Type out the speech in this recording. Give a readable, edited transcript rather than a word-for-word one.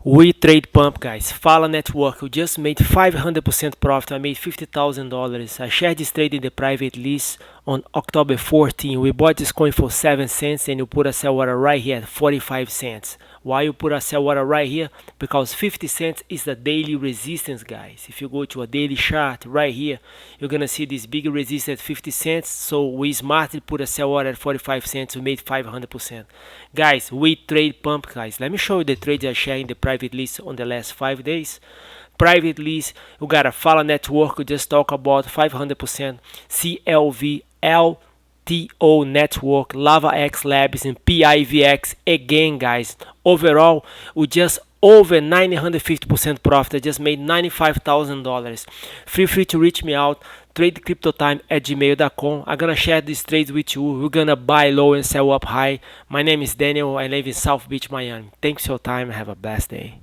We trade pump, guys. Phala network. We just made 500% profit. I made $50,000. I shared this trade in the private list on October 14. We bought this coin for 7 cents and you put a sell order right here at 45 cents. Why you put a sell order right here? Because 50 cents is the daily resistance, guys. If you go to a daily chart right here, you're gonna see this big resistance at 50 cents. So we smartly put a sell order at 45 cents. We made 500%. Guys, we trade pump, guys. Let me show you the trades I share in the private list on the last 5 days. Private list, you got a Phala network. We just talk about 500%. CLV, LTO network, LavaX labs, and PIVX again, guys. Overall, we just over 950% profit. I just made $95,000. Feel free to reach me out. TradeCryptoTime@gmail.com. I'm gonna share these trades with you. We're gonna buy low and sell up high. My name is Daniel. I live in South Beach, Miami. Thanks for your time. Have a blessed day.